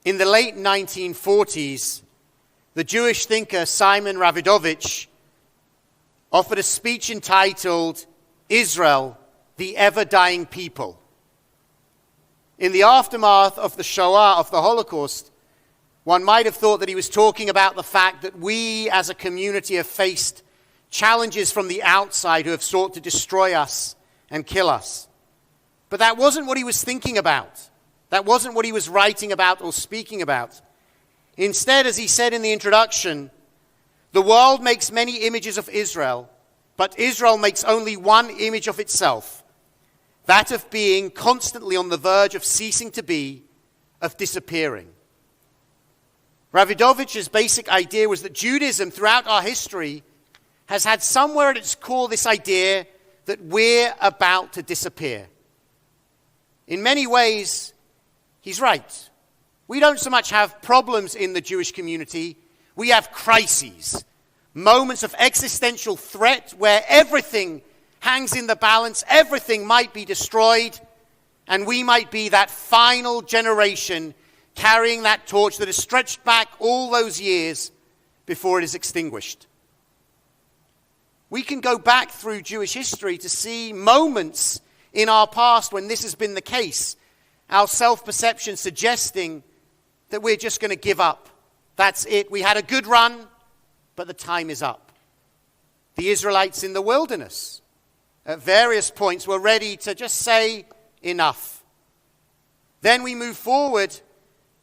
In the late 1940s, the Jewish thinker Simon Ravidovich offered a speech entitled, "Israel, the Ever-Dying People." In the aftermath of the Shoah, of the Holocaust, one might have thought that he was talking about the fact that we as a community have faced challenges from the outside who have sought to destroy us and kill us. But that wasn't what he was thinking about. That wasn't what he was writing about or speaking about. Instead, as he said in the introduction, the world makes many images of Israel, but Israel makes only one image of itself, that of being constantly on the verge of ceasing to be, of disappearing. Ravidovich's basic idea was that Judaism, throughout our history, has had somewhere at its core this idea that we're about to disappear. In many ways, he's right. We don't so much have problems in the Jewish community, we have crises, moments of existential threat where everything hangs in the balance, everything might be destroyed, and we might be that final generation carrying that torch that is stretched back all those years before it is extinguished. We can go back through Jewish history to see moments in our past when this has been the case, our self-perception suggesting that we're just going to give up. That's it. We had a good run, but the time is up. The Israelites in the wilderness at various points were ready to just say enough. Then we move forward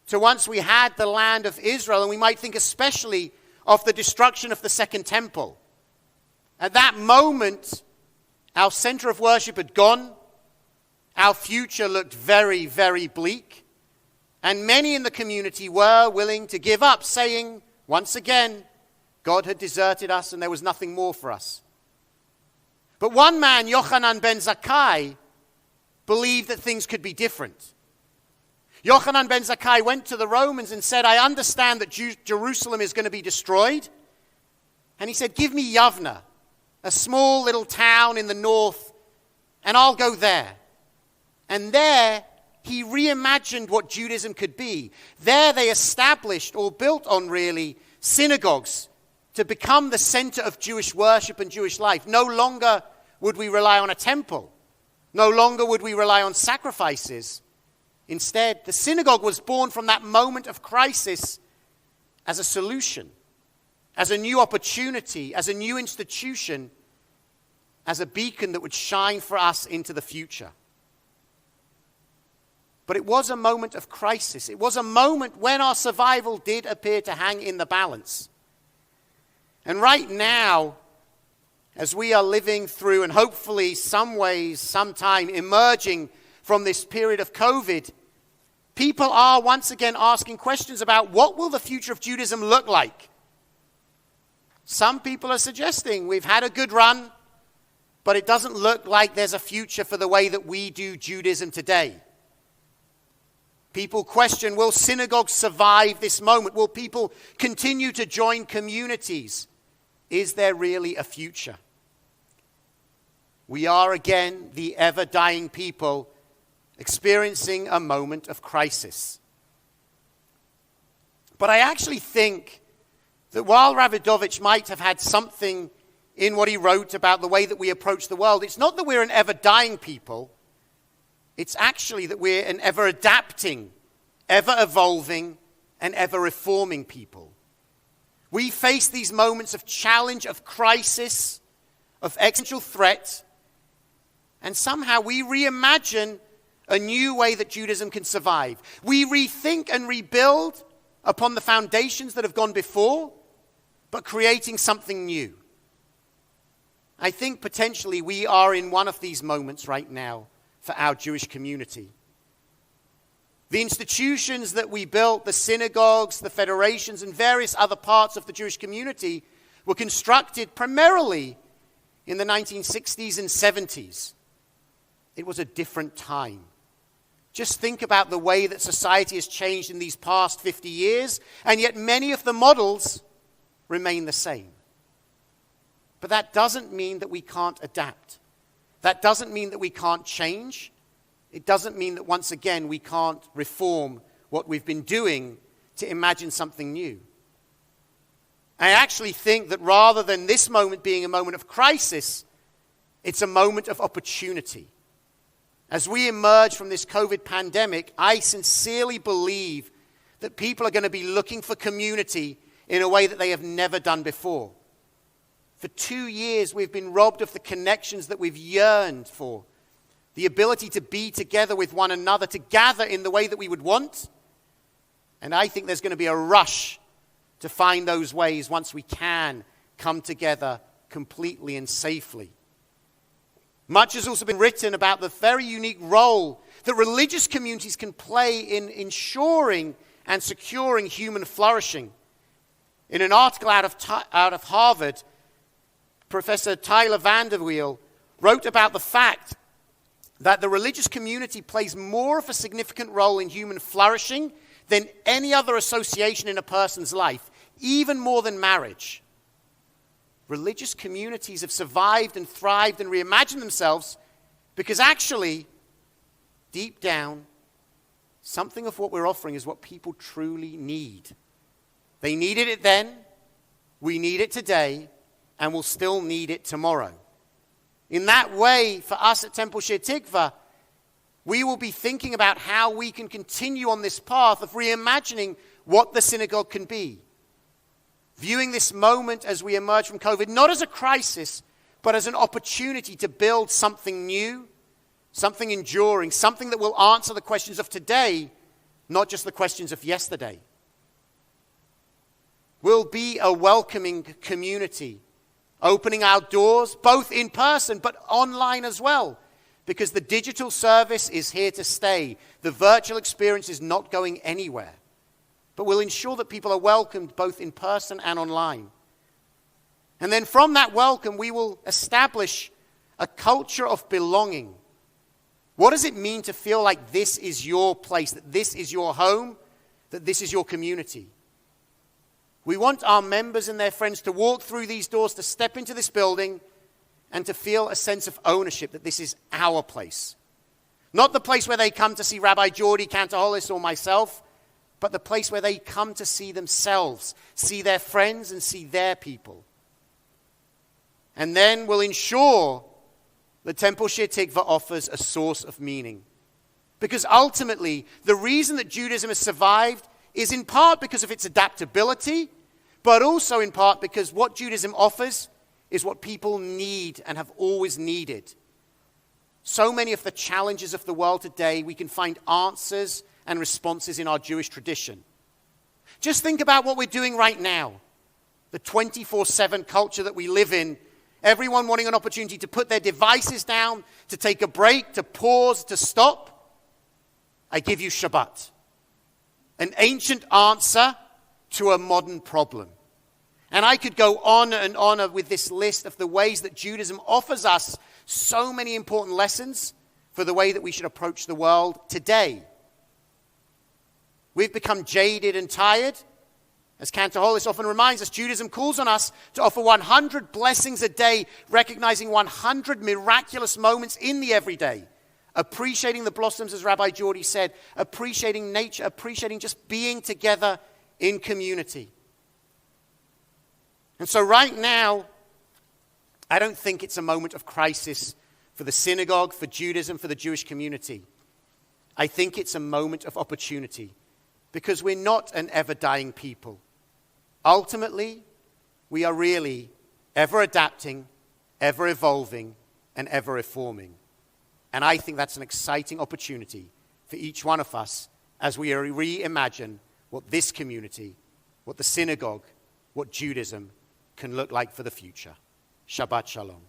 to once we had the land of Israel, and we might think especially of the destruction of the Second Temple. At that moment, our center of worship had gone. Our future looked very, very bleak. And many in the community were willing to give up, saying, once again, God had deserted us and there was nothing more for us. But one man, Yochanan ben Zakkai, believed that things could be different. Yochanan ben Zakkai went to the Romans and said, I understand that Jerusalem is going to be destroyed. And he said, give me Yavna, a small little town in the north, and I'll go there. And there, he reimagined what Judaism could be. There they established, or built on really, synagogues to become the center of Jewish worship and Jewish life. No longer would we rely on a temple. No longer would we rely on sacrifices. Instead, the synagogue was born from that moment of crisis as a solution, as a new opportunity, as a new institution, as a beacon that would shine for us into the future. But it was a moment of crisis. It was a moment when our survival did appear to hang in the balance. And right now, as we are living through and hopefully some ways, sometime emerging from this period of COVID, people are once again asking questions about what will the future of Judaism look like? Some people are suggesting we've had a good run, but it doesn't look like there's a future for the way that we do Judaism today. People question, will synagogues survive this moment? Will people continue to join communities? Is there really a future? We are again the ever-dying people experiencing a moment of crisis. But I actually think that while Ravidovich might have had something in what he wrote about the way that we approach the world, it's not that we're an ever-dying people. It's actually that we're an ever-adapting, ever-evolving, and ever-reforming people. We face these moments of challenge, of crisis, of existential threat, and somehow we reimagine a new way that Judaism can survive. We rethink and rebuild upon the foundations that have gone before, but creating something new. I think potentially we are in one of these moments right now for our Jewish community. The institutions that we built, the synagogues, the federations, and various other parts of the Jewish community were constructed primarily in the 1960s and 70s. It was a different time. Just think about the way that society has changed in these past 50 years, and yet many of the models remain the same. But that doesn't mean that we can't adapt. That doesn't mean that we can't change. It doesn't mean that once again we can't reform what we've been doing to imagine something new. I actually think that rather than this moment being a moment of crisis, it's a moment of opportunity. As we emerge from this COVID pandemic, I sincerely believe that people are going to be looking for community in a way that they have never done before. For 2 years, we've been robbed of the connections that we've yearned for, the ability to be together with one another, to gather in the way that we would want. And I think there's going to be a rush to find those ways once we can come together completely and safely. Much has also been written about the very unique role that religious communities can play in ensuring and securing human flourishing. In an article out of Harvard, Professor Tyler Vanderweel wrote about the fact that the religious community plays more of a significant role in human flourishing than any other association in a person's life, even more than marriage. Religious communities have survived and thrived and reimagined themselves because actually, deep down, something of what we're offering is what people truly need. They needed it then, we need it today, and we'll still need it tomorrow. In that way, for us at Temple Shir Tikva, we will be thinking about how we can continue on this path of reimagining what the synagogue can be. Viewing this moment as we emerge from COVID, not as a crisis, but as an opportunity to build something new, something enduring, something that will answer the questions of today, not just the questions of yesterday. We'll be a welcoming community, opening our doors, both in person, but online as well, because the digital service is here to stay. The virtual experience is not going anywhere. But we'll ensure that people are welcomed both in person and online. And then from that welcome, we will establish a culture of belonging. What does it mean to feel like this is your place, that this is your home, that this is your community? We want our members and their friends to walk through these doors, to step into this building, and to feel a sense of ownership, that this is our place. Not the place where they come to see Rabbi Jordi, Cantaholis, or myself, but the place where they come to see themselves, see their friends, and see their people. And then we'll ensure that Temple Shir Tikva offers a source of meaning. Because ultimately, the reason that Judaism has survived is in part because of its adaptability, but also in part because what Judaism offers is what people need and have always needed. So many of the challenges of the world today, we can find answers and responses in our Jewish tradition. Just think about what we're doing right now. The 24/7 culture that we live in, everyone wanting an opportunity to put their devices down, to take a break, to pause, to stop. I give you Shabbat, an ancient answer to a modern problem. And I could go on and on with this list of the ways that Judaism offers us so many important lessons for the way that we should approach the world today. We've become jaded and tired. As Cantaholis often reminds us, Judaism calls on us to offer 100 blessings a day, recognizing 100 miraculous moments in the everyday, appreciating the blossoms, as Rabbi Jordi said, appreciating nature, appreciating just being together in community. And so right now, I don't think it's a moment of crisis for the synagogue, for Judaism, for the Jewish community. I think it's a moment of opportunity, because we're not an ever-dying people. Ultimately, we are really ever adapting, ever evolving, and ever reforming. And I think that's an exciting opportunity for each one of us as we reimagine what this community, what the synagogue, what Judaism can look like for the future. Shabbat Shalom.